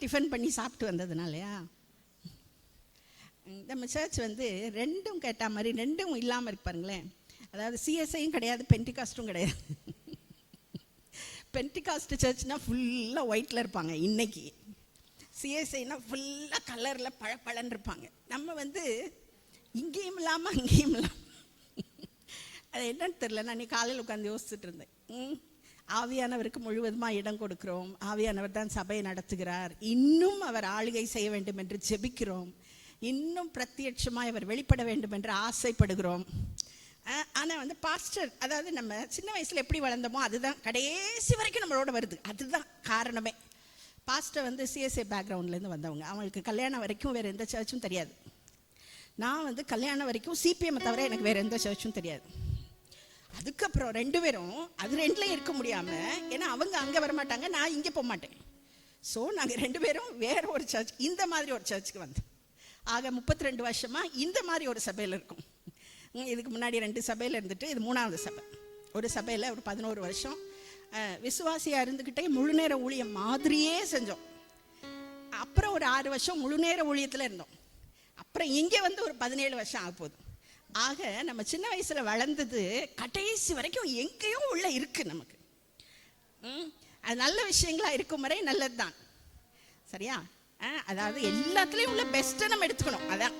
Tiffin பண்ணி சாப்பிட்டு வந்ததுனாலயா? நம்ம சர்ச் வந்து ரெண்டும் கேட்ட மாதிரி ரெண்டும் இல்லாமல் இருப்பாருங்களேன். அதாவது சிஎஸ்ஐயும் கிடையாது, பென்டிகாஸ்ட்டும் கிடையாது. பென்டிகாஸ்ட் சர்ச்னா ஃபுல்லாக ஒயிட்டில் இருப்பாங்க, இன்னைக்கு சிஎஸ்ஐனா ஃபுல்லாக கலரில் பழன்னு இருப்பாங்க. நம்ம வந்து இங்கேயும் இல்லாமல் அங்கேயும் இல்லாமல், அது என்னன்னு தெரில. நான் நீ காலையில் உட்காந்து யோசிச்சுட்டு இருந்தேன். ஆவியானவருக்கு முழுவதுமாக இடம் கொடுக்கிறோம். ஆவியானவர் தான் சபையை நடத்துகிறார். இன்னும் அவர் ஆளுகை செய்ய வேண்டும் என்று ஜெபிக்கிறோம். இன்னும் பிரத்யட்சமாக அவர் வெளிப்பட வேண்டும் என்று ஆசைப்படுகிறோம். ஆனால் வந்து பாஸ்டர், அதாவது நம்ம சின்ன வயசில் எப்படி வளர்ந்தோமோ அதுதான் கடைசி வரைக்கும் நம்மளோட வருது. அதுதான் காரணமே. பாஸ்டர் வந்து சிஎஸ்ஐ பேக்ரவுண்ட்லேருந்து வந்தவங்க. அவங்களுக்கு கல்யாணம் வரைக்கும் வேறு எந்த சர்ச்சும் தெரியாது. நான் வந்து கல்யாணம் வரைக்கும் சிபிஎம் தவிர எனக்கு வேறு எந்த சர்ச்சும் தெரியாது. அதுக்கப்புறம் 2 பேரும் அது 2லையும் இருக்க முடியாமல், ஏன்னா அவங்க அங்கே வரமாட்டாங்க, நான் இங்கே போக மாட்டேன். ஸோ நாங்கள் 2 பேரும் வேறு ஒரு சர்ச், இந்த மாதிரி ஒரு சர்ச்சுக்கு வந்தோம். ஆக 32 வருஷமாக இந்த மாதிரி ஒரு சபையில் இருக்கும். இதுக்கு முன்னாடி 2 சபையில் இருந்துட்டு இது 3வது சபை. ஒரு சபையில் ஒரு 11 வருஷம் விசுவாசியாக இருந்துக்கிட்டே முழு நேர ஊழியம் மாதிரியே செஞ்சோம். அப்புறம் ஒரு 6 வருஷம் முழு நேர ஊழியத்தில் இருந்தோம். அப்புறம் இங்கே வந்து ஒரு 17 வருஷம் ஆக போகுது. ஆக நம்ம சின்ன வயசில் வளர்ந்தது கடைசி வரைக்கும் எங்கேயும் உள்ள இருக்குது நமக்கு. அது நல்ல விஷயங்களாக இருக்கும் வரை நல்லது தான், சரியா? அதாவது எல்லாத்துலேயும் உள்ள பெஸ்ட்டை நம்ம எடுத்துக்கணும். அதான்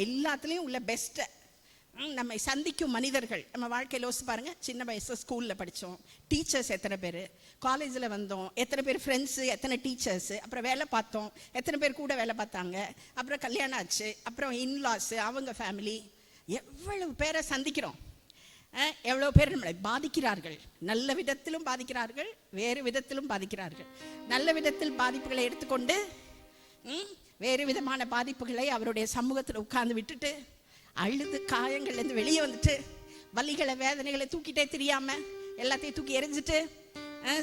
எல்லாத்துலேயும் உள்ள பெஸ்ட்டை. நம்மை சந்திக்கும் மனிதர்கள் நம்ம வாழ்க்கையில் யோசிச்சு பாருங்கள். சின்ன வயசில் ஸ்கூலில் படித்தோம், டீச்சர்ஸ் எத்தனை பேர், காலேஜில் வந்தோம் எத்தனை பேர், ஃப்ரெண்ட்ஸு எத்தனை டீச்சர்ஸு, அப்புறம் வேலை பார்த்தோம் எத்தனை பேர் கூட வேலை பார்த்தாங்க, அப்புறம் கல்யாணம் ஆச்சு, அப்புறம் இன்லாஸு அவங்க ஃபேமிலி, எவ்வளவு பேரை சந்திக்கிறோம். எவ்வளோ பேர் நம்மளை பாதிக்கிறார்கள். நல்ல விதத்திலும் பாதிக்கிறார்கள், வேறு விதத்திலும் பாதிக்கிறார்கள். நல்ல விதத்தில் பாதிப்புகளை எடுத்துக்கொண்டு வேறு விதமான பாதிப்புகளை அவருடைய சமூகத்தில் உட்கார்ந்து விட்டுட்டு அழுது காயங்கள்லேருந்து வெளியே வந்துட்டு வலிகளை வேதனைகளை தூக்கிட்டே தெரியாமல் எல்லாத்தையும் தூக்கி எறிஞ்சிட்டு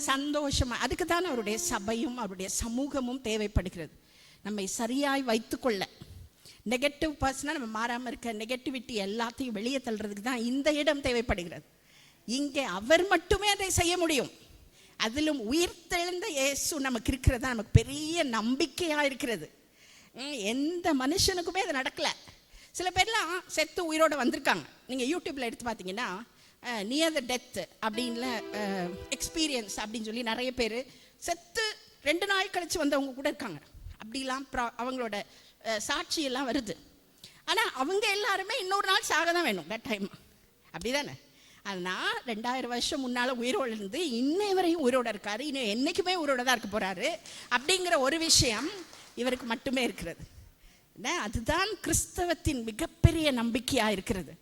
சந்தோஷமாக, அதுக்கு தான் அவருடைய சபையும் அவருடைய சமூகமும் தேவைப்படுகிறது. நம்மை சரியாய் வைத்துக்கொள்ள, நெகட்டிவ் பர்சனாக நம்ம மாறாமல் இருக்க, நெகட்டிவிட்டி எல்லாத்தையும் வெளியே தள்ளுறதுக்கு தான் இந்த இடம் தேவைப்படுகிறது. இங்கே அவர் மட்டுமே அதை செய்ய முடியும். அதிலும் உயிர்த்தெழுந்த இயேசு நமக்கு இருக்கிறது தான் நமக்கு பெரிய நம்பிக்கையாக இருக்கிறது. எந்த மனுஷனுக்குமே அது நடக்கலை. சில பேர்லாம் செத்து உயிரோடு வந்திருக்காங்க. நீங்கள் யூடியூப்பில் எடுத்து பார்த்தீங்கன்னா நியர் த டெத் அப்படின்ல எக்ஸ்பீரியன்ஸ் அப்படின்னு சொல்லி நிறைய பேர் செத்து 2 நாள் கழித்து வந்தவங்க கூட இருக்காங்க. அப்படிலாம் அவங்களோட சாட்சியெல்லாம் வருது. ஆனால் அவங்க எல்லாருமே இன்னொரு நாள் சாக தான் வேணும் தட் டைம், அப்படி தானே? அதனால் 2000 வருஷம் முன்னால் உயிரோடு இருந்து இன்னை வரையும் உயிரோடு இருக்காரு, இன்னும் என்றைக்குமே உயிரோடு தான் இருக்க போகிறாரு அப்படிங்கிற ஒரு விஷயம் இவருக்கு மட்டுமே இருக்கிறது. அதுதான் கிறிஸ்தவத்தின் மிகப்பெரிய நம்பிக்கையாக இருக்கிறது.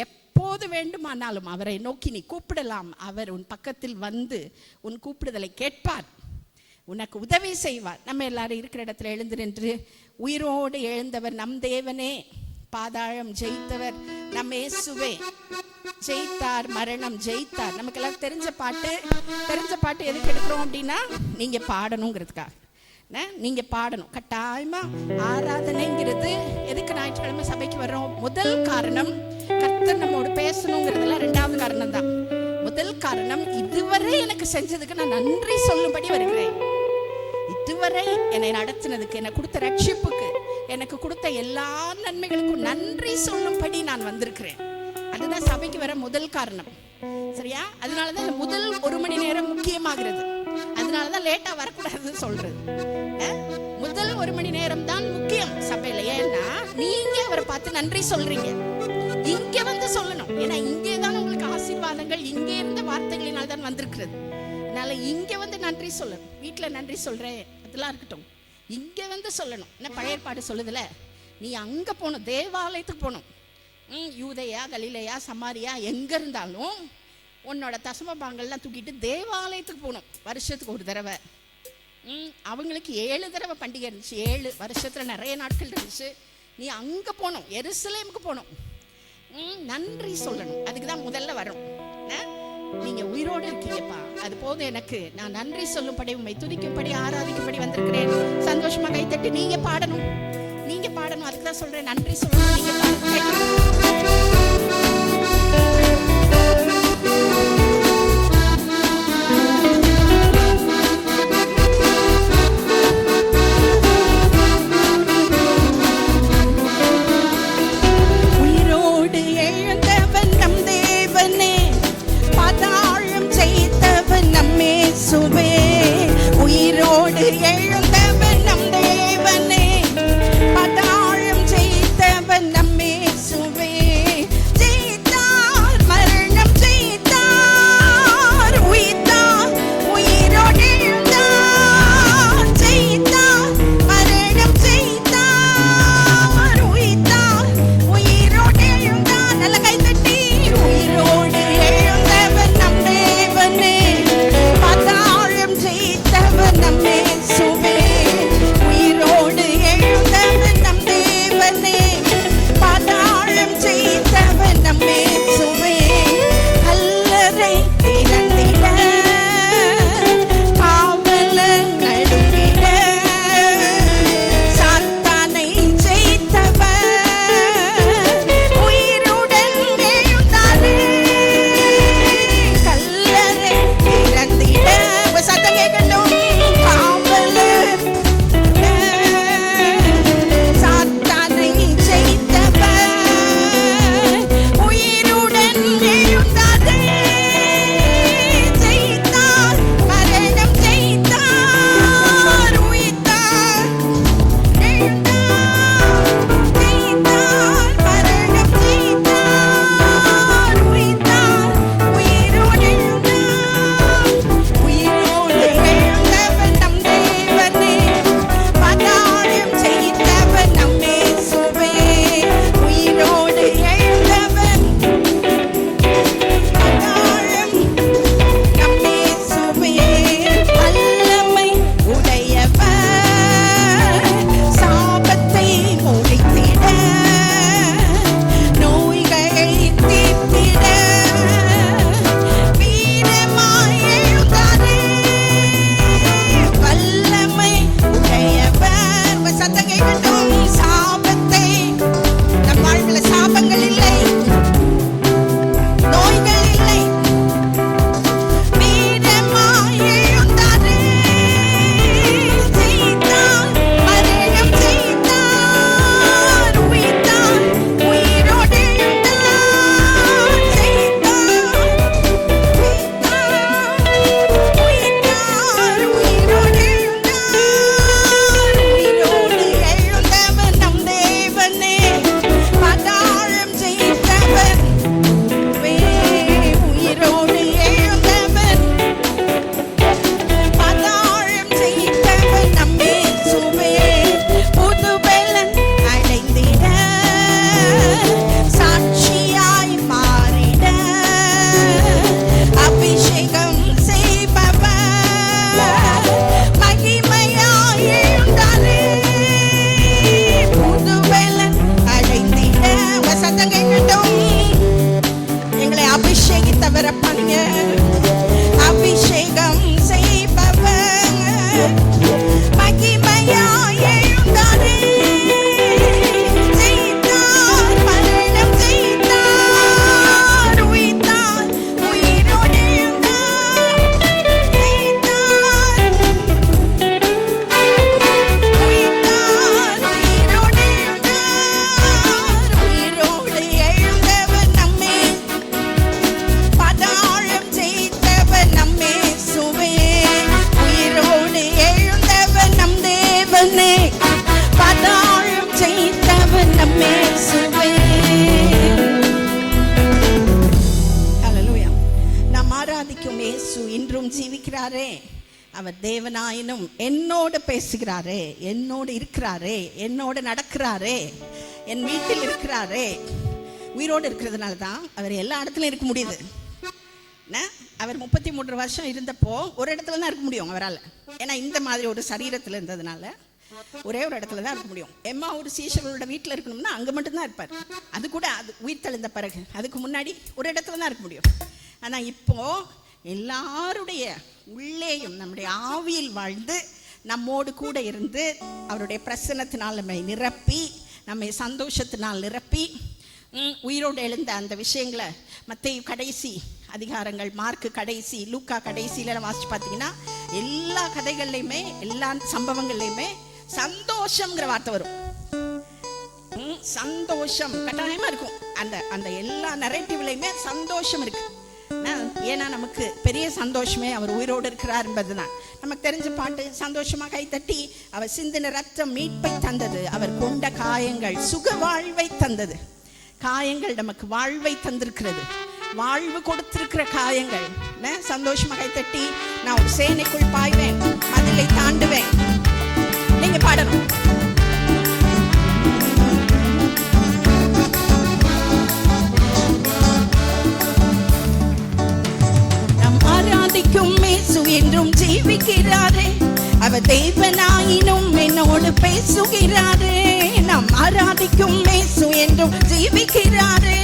எப்போது வேண்டுமானாலும் அவரை நோக்கி நீ கூப்பிடலாம். அவர் உன் பக்கத்தில் வந்து உன் கூப்பிடுதலை கேட்பார், உனக்கு உதவி செய்வார். நம்ம எல்லாரும் இருக்கிற இடத்துல எழுந்து நின்று உயிரோடு எழுந்தவர் நம் தேவனே, பாதாளம் ஜெயித்தவர் நம் இயேசுவே, ஜெயித்தார், மரணம் ஜெயித்தார். நமக்கெல்லாம் தெரிஞ்ச பாட்டு எதுக்கு எடுக்கிறோம் அப்படின்னா நீங்கள் பாடணுங்கிறதுக்காக. நீங்கள் பாடணும் கட்டாயமாக. ஆராதனைங்கிறது எதுக்கு ஞாயிற்றுக்கிழமை சபைக்கு வர்றோம்? முதல் காரணம் கர்த்தர் நம்மோடு பேசணுங்கிறதுல 2வது காரணம் தான். முதல் காரணம், இதுவரை எனக்கு செஞ்சதுக்கு நான் நன்றி சொல்லும்படி வருகிறேன். இதுவரை என்னை நடத்தினதுக்கு, எனக்கு கொடுத்த ரட்சிப்புக்கு, எனக்கு கொடுத்த எல்லா நன்மைகளுக்கும் நன்றி சொல்லும்படி நான் வந்திருக்கிறேன். அதுதான் சபைக்கு வர முதல் காரணம், சரியா? அதனாலதான் இந்த முதல் 1 மணி நேரம் முக்கியமாகிறது. அதனாலதான் லேட்டா வரக்கூடாதுன்னு சொல்றது. முதல் 1 மணி நேரம் தான் முக்கியம் சபையில. ஏன்னா நீங்க அவரை பார்த்து நன்றி சொல்றீங்க, இங்க வந்து சொல்லணும். ஏன்னா இங்கே தான் உங்களுக்கு ஆசீர்வாதங்கள் இங்கே இருந்த வார்த்தைகளினால் தான் வந்திருக்கிறது. அதனால இங்க வந்து நன்றி சொல்லணும். வீட்டுல நன்றி சொல்றேன் அதெல்லாம் இருக்கட்டும், இங்க வந்து சொல்லணும். என்ன பழைய ஏற்பாடு சொல்லுதுல, நீ அங்க போகணும், தேவாலயத்துக்கு போகணும். யூதேயா, கலிலேயா, சமாரியா எங்க இருந்தாலும் உன்னோட தசம பாங்கள்லாம் தூக்கிட்டு தேவாலயத்துக்கு போகணும். வருஷத்துக்கு ஒரு தடவை. அவங்களுக்கு 7 தடவை பண்டிகை இருந்துச்சு. 7 வருஷத்துல நிறைய நாட்கள் இருந்துச்சு. நீ அங்க போகணும், எருசலேமுக்கு போகணும், நன்றி சொல்லணும். அதுக்கு தான் முதல்ல வரணும். நீங்க உயிரோடு இருக்கீங்கப்பா, அது போதும் எனக்கு. நான் நன்றி சொல்லும்படி, உண்மை துதிக்கும்படி, ஆராதிக்கும்படி வந்திருக்கிறேன். சந்தோஷமா கைத்தட்டி நீங்க பாடணும், நீங்க பாடணும். அதுக்கு தான் சொல்றேன், நன்றி சொல்லணும். நீங்க ஆராதிக்கும் இயேசு இன்றும் ஜீவிக்கிறாரே. அவர் தேவனாயினும் என்னோடு பேசுகிறாரே, என்னோடு இருக்கிறாரே, என்னோடு நடக்கிறாரே, என் வீட்டில் இருக்கிறாரே. உயிரோடு இருக்கிறதுனால தான் அவர் எல்லா இடத்துலையும் இருக்க முடியுது. அவர் 33 வருஷம் இருந்தப்போ ஒரு இடத்துல தான் இருக்க முடியும் அவரால். ஏன்னா இந்த மாதிரி ஒரு சரீரத்தில் இருந்ததுனால ஒரே ஒரு இடத்துல தான் இருக்க முடியும். எம்மா ஒரு சீஷர்களோட வீட்டில் இருக்கணும்னா அங்கே மட்டும்தான் இருப்பார். அது கூட அது உயிர் தெழுந்த பிறகு. அதுக்கு முன்னாடி ஒரு இடத்துல தான் இருக்க முடியும். ஆனால் இப்போ எல்லாருடைய உள்ளேயும் நம்முடைய ஆவியில் வாழ்ந்து நம்மோடு கூட இருந்து அவருடைய பிரசன்னத்தினால் நம்மை நிரப்பி, நம்மை சந்தோஷத்தினால் நிரப்பி, உயிரோடு எழுந்த அந்த விஷயங்களை மத்தேயு கடைசி அதிகாரங்கள், மார்க்கு கடைசி, லூக்கா கடைசியில வாசிச்சு பார்த்தீங்கன்னா எல்லா கதைகள்லையுமே எல்லா சம்பவங்கள்லையுமே சந்தோஷம்ங்கிற வார்த்தை வரும். சந்தோஷம் கட்டாயமா இருக்கும். அந்த அந்த எல்லா நரேட்டிவ்லையுமே சந்தோஷம் இருக்கு. ஏன்னா நமக்கு பெரிய சந்தோஷமே அவர் உயிரோடு இருக்கிறார் என்பதுதான். நமக்கு தெரிஞ்ச பாட்டு, சந்தோஷமா கைத்தட்டி, அவர் சிந்தின ரத்தம் மீட்பை தந்தது, அவர் கொண்ட காயங்கள் சுக வாழ்வை தந்தது. காயங்கள் நமக்கு வாழ்வை தந்திருக்கிறது, வாழ்வு கொடுத்திருக்கிற காயங்கள். சந்தோஷமா கைத்தட்டி, நான் ஒரு சேனைக்குள் பாய்வேன், மதிலை தாண்டுவேன். நீங்க பாடணும். நம் ஆராதிக்கும் இயேசு என்றும் ஜீவிக்கிறாரே, அவர் தேவனாயினும் என்னோடு பேசுகிறாரே. நாம் ஆராதிக்கும் இயேசு என்றும் ஜீவிக்கிறாரே,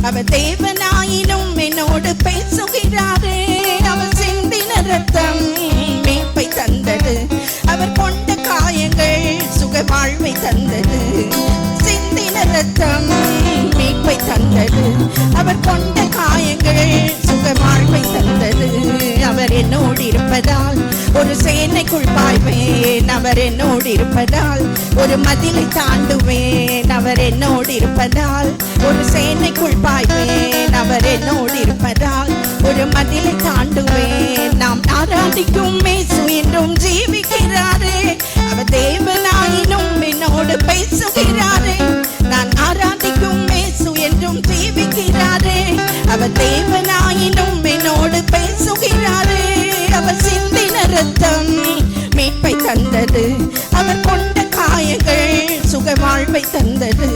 அவர் தேவனாயினும் என்னோடு பேசுகிறாரே. அவர் சிந்தின ரத்தம் மீட்பை தந்தது, அவர் கொண்ட காயங்கள் சுக வாழ்வை தந்தது. சிந்தின ரத்தம் மீட்பை தந்தது, அவர் கொண்ட காயங்கள் சுக வாழ்வை தந்தது. அவர் என்னோடு இருப்பதால் ஒரு சேனைக்குள் பாய்வேன், அவர் என்னோடு இருப்பதால் ஒரு மதிலை தாண்டுவேன். அவர் என்னோடு இருப்பதால் ஒரு சேனைக்குள் பாய்வேன், அவர் என்னோடு இருப்பதால் ஒரு மதிலை தாண்டுவேன். நாம் ஆராதிக்கும் இயேசு என்றும் ஜீவிக்கிறாரே, அவர் தேவனாயினும் என்னோடு பேசுகிறாரே. நான் ஆராதிக்கும் இயேசு என்றும் ஜீவிக்கிறாரே, அவர் தேவனாயினும் என்னோடு பேசுகிறாரே. அவர் சிந்தின ரத்தம் மீட்பை தந்தது, அவர் கொண்ட காயங்கள் சுக வாழ்வை தந்தது.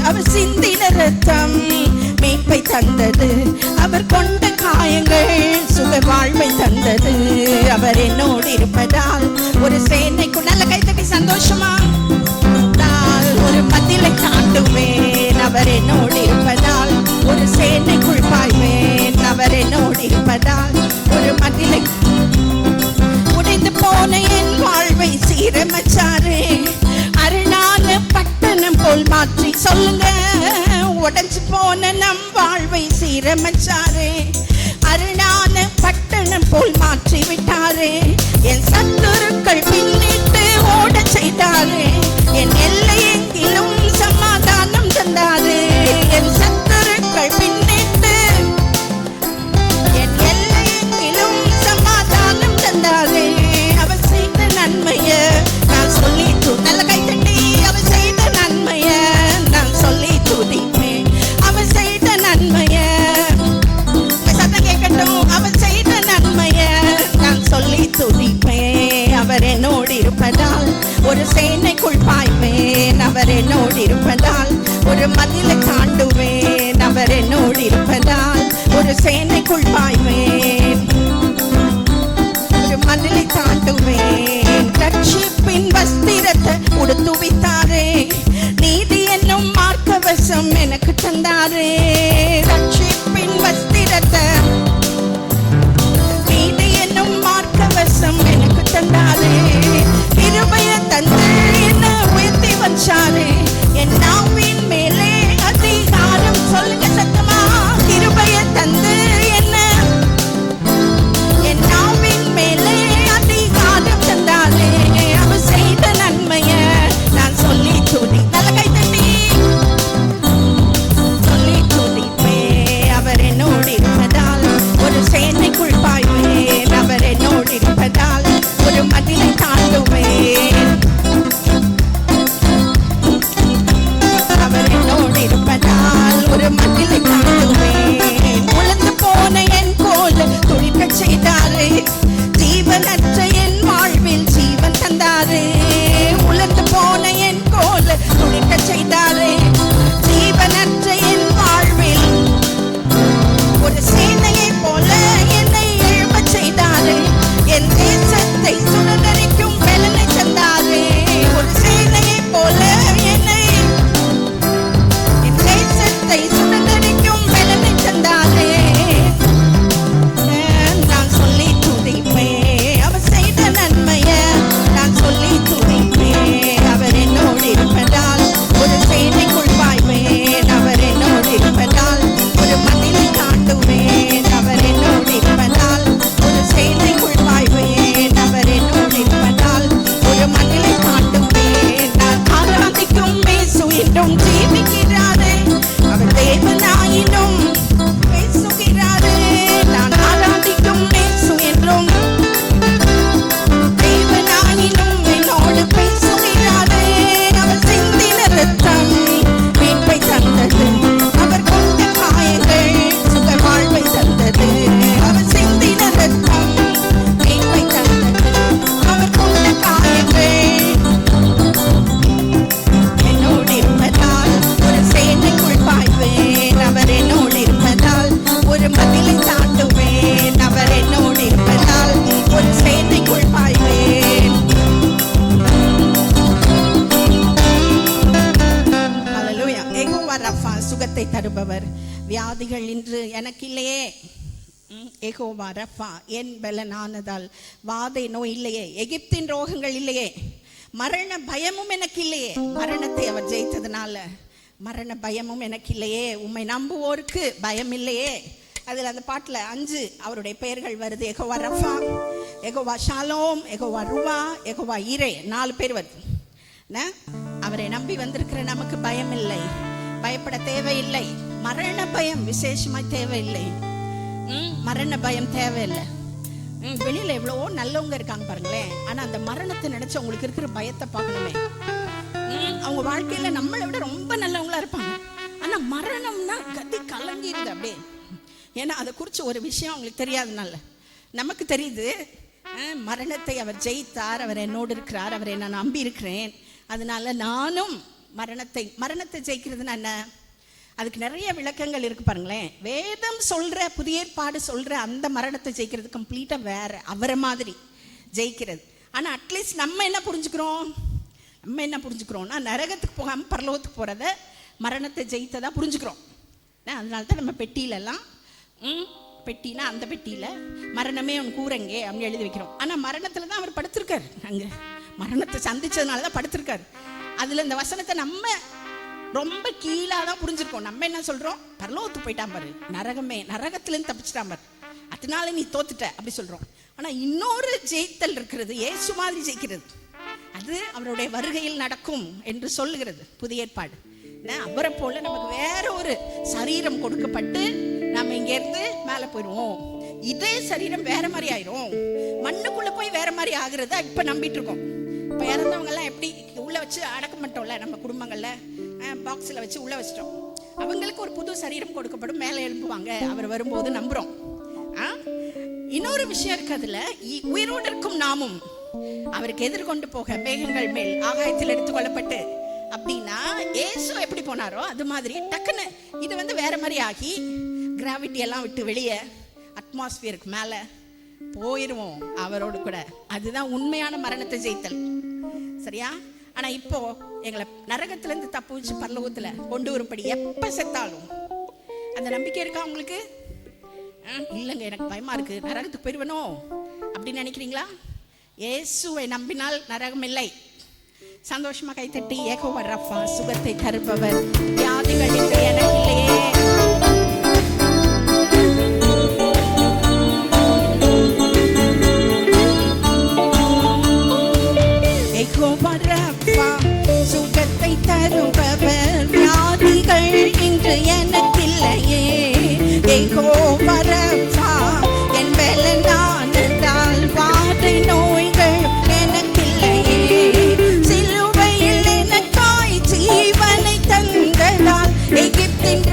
அவர் சிந்தின ரத்தம் மீட்பை தந்தது, அவர் கொண்ட காயங்கள் சுக வாழ்வை தந்தது. அவர் என்னோடு இருப்பதால் ஒரு சேனைக்குள், நல்ல கைத்தட்டி சந்தோஷமா, ஒரு மதிலை தாண்டுவேன். அவர் என்னோடு இருப்பதால் ஒரு சேனைக்குள் பாய்வேன். அவர் என்னோடு இருப்பதால் ஒரு மதிலை, உடைந்து போன என் வாழ்வை சீரமைச்சாரே, அருளான பட்டணம் போல் மாற்றி. சொல்லுங்க, உடைஞ்சு போன நம் வாழ்வை சீரமைச்சாரே, அருளான பட்டணம் போல் மாற்றி விட்டாரே. என் சத்துருக்கள் பின்னிட்டு ஓட செய்தாரே, என் எல்லை எங்கிலும் சமாதானம் தந்தாரே. என் சத்துருக்கள் பின்னிட்டு என் எல்லை எங்கிலும் சமாதானம் தந்தாரே. அவர் செய்த நன்மைய நான் சொல்லி நல்ல கைத்தட்டி, அவர் செய்த நன்மைய நான் சொல்லி துதிப்பேன். அவர் செய்த நன்மைய சத்தம் கேட்கட்டும், அவர் செய்த நன்மைய நான் சொல்லி துதிப்பேன். அவர் என்னோடு இருப்பதால் ஒரு சேனைக்குள் பாய்வேன். அவர் என்னோடு இருப்பதால் ஒரு மதிலை தாண்டுவேன். அவர் என்னோடு இருப்பதால் ஒரு சேனைக்குள் பாய்வேன், ஒரு மதிலை தாண்டுவேன். ரட்சிப்பின் வஸ்திரத்தை உடுத்துவித்தாரே, நீதி என்னும் மார்க்கவசம் எனக்கு தந்தாரே. ரட்சிப்பின் வஸ்திரத்தை, நீதி என்னும் மார்க்கவசம் எனக்கு தந்தாரே. கிருபைய தந்து என்ன உயர்த்தி வச்சாரே, என் நாவின் மேலே அதிகாரம். சொல்லுங்க சத்தமா, கிருபைய தந்து என்ன என் நாவின் மேலே அதிகாரம் தந்தாரே. அவர் செய்த நன்மைய நான் சொல்லி துதி, நல்ல கைத்தட்டி சொல்லி துதி. செய்தாரு. ஜீவனற்ற என் வாழ்வில் ஜீவன் தந்தாரு. உலர்ந்து போன என் கோல் துளிக்க செய்தாரு. ஜீவனற்ற என் வாழ்வில் ஒரு சேனையை போல என்னை எழுப்ப செய்தாரு. என் தேசத்தை சுதந்தரிக்கும் பலனை தந்தாரு. ஒரு சேனையை போல என்னை என் தேசத்தை சுதந்தரிக்கும் பலனை தந்தாரு. நான் சொல்லி துதிப்பேன் அவர் செய்த நன்மைய, நான் சொல்லி துதிப்பேன் அவர் என்னோடு இருப்பதால். ஒரு சேனைக்குள் பாய்வேன் அவர் என்னோடு இருப்பதால். ஒரு மதிலை தாண்டுவேன் அவர் என்னோடு இருப்பதால். ஒரு சேனைக்குள் பாய்வேன் அவர் என்னோடு இருப்பதால். ஒரு மதிலை தாண்டுவேன். நான் ஆராதிக்கும் இயேசு என்றும் ஜீவிக்கிறாரே. அவர் தேவனாயினும் பேசுகிறாரே. நான் ஆராதிக்கும் இயேசு என்றும் தேவனாயினும் என்னோடு பேசுகிறாரே. அவர் சிந்தின இரத்தம் மீட்பை தந்தது. அவர் கொண்ட காயங்கள் சுக வாழ்வை தந்தது. அவர் சிந்தின இரத்தம் மீட்பை தந்தது. அவர் கொண்ட காயங்கள் என்னோடு இருப்பதால். ஒரு சேனைக்குள் பாய்வேன் அவர் என்னோடு இருப்பதால். ஒரு மதிலை தாண்டுவேன் அவர் என்னோடு இருப்பதால். ஒரு சேனைக்குள் பாய்வேன். ஹல்லேலூயா. யெகோவா ரஃபா சுகத்தை தருபவர். வியாதிகள் இன்று எனக்கு இல்லையே. யெகோவா ரஃபா என் பலனானதால். வாதை நோய் இல்லையே. எகிப்தின் ரோகங்கள் இல்லையே. மரண பயமும் எனக்கு இல்லையே. மரணத்தை அவர் ஜெயித்ததுனால மரண பயமும் எனக்கு இல்லையே. உம்மை நம்புவோருக்கு பயம் இல்லையே. அதில் அந்த பாட்டில் 5 அவருடைய பெயர்கள் வருது. யெகோவா ரஃபா, யெகோவா ஷாலோம், யெகோவா ருவா, யெகோவா ஈரே. 4 பேர் வருது. அவரை நம்பி வந்திருக்கிற நமக்கு பயம் இல்லை, பயப்பட தேவையில்லை. மரண பயம் விசேஷமாய் தேவையில்லை. மரண பயம் தேவையில்லை. வெளியில எவ்வளவோ நல்லவங்க இருக்காங்க பாருங்களேன். ஆனா அந்த மரணத்தை நினைச்சு அவங்களுக்கு இருக்கிற பயத்தை பார்க்கணுமே. அவங்க வாழ்க்கையில நம்மளை விட ரொம்ப நல்லவங்களா இருப்பாங்க. ஆனா மரணம்னா கதி கலங்கிருது அப்படியே. ஏன்னா அதை குறிச்சு ஒரு விஷயம் அவங்களுக்கு தெரியாதனால. நமக்கு தெரியுது மரணத்தை அவர் ஜெயித்தார், அவர் என்னோடு இருக்கிறார், அவரை நான் நம்பி இருக்கிறேன். அதனால நானும் மரணத்தை ஜெயிக்கிறதுனா என்ன, அதுக்கு நிறைய விளக்கங்கள் இருக்கு பாருங்களேன். வேதம் சொல்ற, புதிய ஏற்பாடு சொல்ற அந்த மரணத்தை ஜெயிக்கிறது கம்ப்ளீட்டா வேற, அவரை மாதிரி ஜெயிக்கிறது. ஆனா அட்லீஸ்ட் நம்ம என்ன புரிஞ்சுக்கிறோம்னா நரகத்துக்கு போகாம பரலோகத்துக்கு போறத மரணத்தை ஜெயித்ததா புரிஞ்சுக்கிறோம். அதனால தான் நம்ம பெட்டியிலலாம் பெட்டினா அந்த பெட்டியில மரணமே அவன் கூறங்கே அப்படின்னு எழுதி வைக்கிறோம். ஆனா மரணத்துல தான் அவர் படுத்திருக்காரு. அங்க மரணத்தை சந்திச்சதுனால தான் படுத்திருக்காரு. அதுல இந்த வசனத்தை நம்ம ரொம்ப கீழாதான் புரிஞ்சிருக்கோம். நம்ம என்ன சொல்றோம், பரலோகத்துக்கு போயிட்டான் பாரு, நரகத்திலேருந்து தப்பிச்சிட்டான் பாரு, அதனால நீ தோத்துட்ட அப்படி சொல்றோம். ஆனா இன்னொரு ஜெயித்தல் இருக்கிறது, இயேசு மாதிரி ஜெயிக்கிறது. அது அவருடைய வருகையில் நடக்கும் என்று சொல்லுகிறது புதிய ஏற்பாடு. அவரை போல நமக்கு வேற ஒரு சரீரம் கொடுக்கப்பட்டு நம்ம இங்க இருந்து மேல போயிடுவோம். இதே சரீரம் வேற மாதிரி ஆயிரும், மண்ணுக்குள்ள போய் வேற மாதிரி ஆகுறத இப்ப நம்பிட்டு இருக்கோம். இப்ப இறந்தவங்க எல்லாம் எப்படி உள்ள வச்சு அடக்க மாட்டோம்ல, நம்ம குடும்பங்கள்ல பாக்ஸ்ல வச்சு உள்ள வச்சிட்டோம். அவங்களுக்கு ஒரு புது சரீரம் கொடுக்கப்படும், மேல எழும்புவாங்க அவர் வரும்போது நம்புறோம். இன்னொரு விஷயம் இருக்கு, அதுல உயிரோடு இருக்கும் நாமும் அவருக்கு எதிர்கொண்டு போக மேகங்கள் மேல் ஆகாயத்தில் எடுத்துக்கொள்ளப்பட்டு, அப்படின்னா ஏசு எப்படி போனாரோ அது மாதிரி டக்குன்னு இது வேற மாதிரி ஆகி கிராவிட்டி எல்லாம் விட்டு வெளியே அட்மாஸ்பியருக்கு மேல போயிருவோம் அவரோடு கூட. அதுதான் உண்மையான மரணத்தை ஜெயித்தல், சரியா? ஆனா இப்போ எங்களை நரகத்துல இருந்து தப்பு வச்சு பரலோகத்துல கொண்டு வரும்படி எப்ப செத்தாலும் அந்த நம்பிக்கை இருக்கா உங்களுக்கு? இல்லைங்க, எனக்கு பயமா இருக்கு, நரகத்துக்கு போயிருவனோ அப்படின்னு நினைக்கிறீங்களா? இயேசுவை நம்பினால் நரகம் இல்லை. சந்தோஷமா கைத்தட்டி யெகோவா ரஃபா சுகத்தை தருபவர், வியாதிகள் என்று எனக்கு இல்லையே. யெகோவா ரஃபா சுகத்தை தருபவர், வியாதிகள் இன்று எனக்கு இல்லையே. யெகோவா ரஃபா என் பலனானதால், வாதை நோய்கள் எனக்கில்லையே. சிலுவையில் எனக்காய் ஜீவனை தந்ததால், எகிப்தின்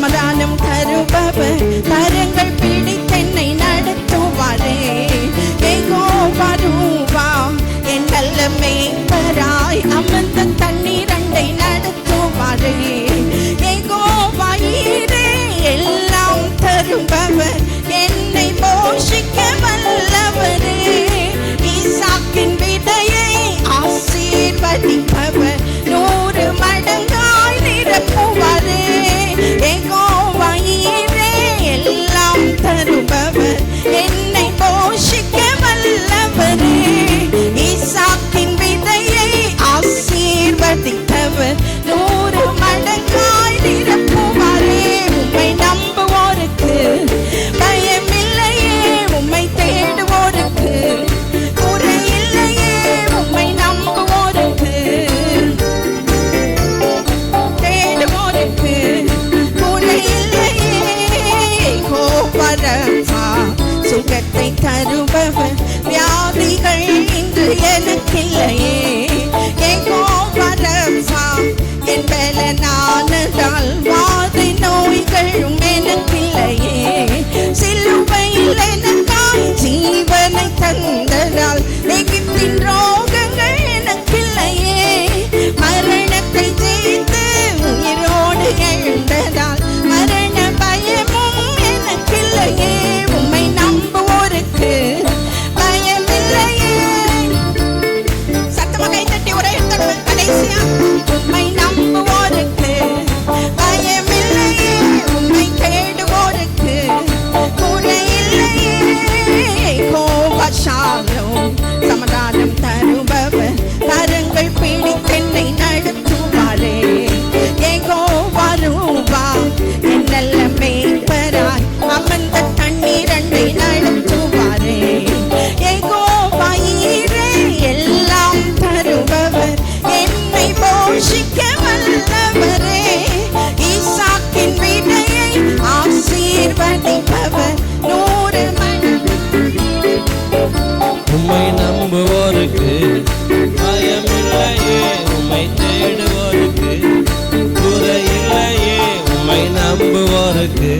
சமாதானம் தருபவர் கரங்கள் பிடித்தென்னை நடத்துவாரே. யெகோவா ரூவா என் நல்ல மேய்ப்பராய் அமர்ந்த தண்ணீரண்டை நடத்துவாரே. யெகோவா ஈரே எல்லாம் தருபவர் என்னை போஷிக்க வல்லவரே. ஈசாக்கின் விதையை ஆசீர்வதிப்பவர் 100 மடங்காய் நிரப்புவாரே. யெகோவா ஈரே எல்லாம் தருபவர் என்னை போஷிக்க வல்லவரே. ஈசாக்கின் விதையை ஆசீர்வதித்தவர் 100 மடங்காய் நிரப்புவாரே. உம்மை நம்புவோருக்கு பயமில்லையே, உம்மை தேடுவோருக்கு குறையில்லையே. உம்மை நம்புவோருக்கு தேடுவோருக்கு குறையில்லையே. யெகோவா ரஃபா சுகத்தை தருபவர் வியாதிகள் இன்று எனக்கில்லையே. யெகோவா ரஃபா என் பலனானதால் வாதை நோய்களும் எனக்கில்லையே. சிலுவையில் எனக்காய் ஜீவனை தந்ததால் எகிப்தின் ரோகங்கள் எனக்கில்லையே. மரணத்தை ஜெயித்து உயிரோடு எழுந்ததால் மரண பயமும் எனக்கில்லையே. உம்மை நம்புவோருக்கு பயமில்லையே. சத்தமா கை தட்டி ஒரே தடவை கடைசியா. உம்மை நம்புவோருக்கு பயமில்லையே, உம்மை தேடுவோருக்கு குறையில்லையே. யெகோவா ஷாலோம் சமாதானம் தருபவர் கரங்கள் பிடித்தென்னை நடத்துவாரே. யெகோவா ரூவா என் நல்ல மேய்ப்பராய் அமர்ந்த தண்ணீரண்டை நடத்துவாரே. யெகோவா ஈரே எல்லாம் தருபவர் என்னை போஷிக்க வல்லவரே. ஈசாக்கின் விதையை ஆசீர்வதிப்பவர் 100 உம்மை நம்புவோருக்கு பயமில்லையே, உம்மை தேடுவோருக்கு குறையில்லையே. உம்மை நம்புவோருக்கு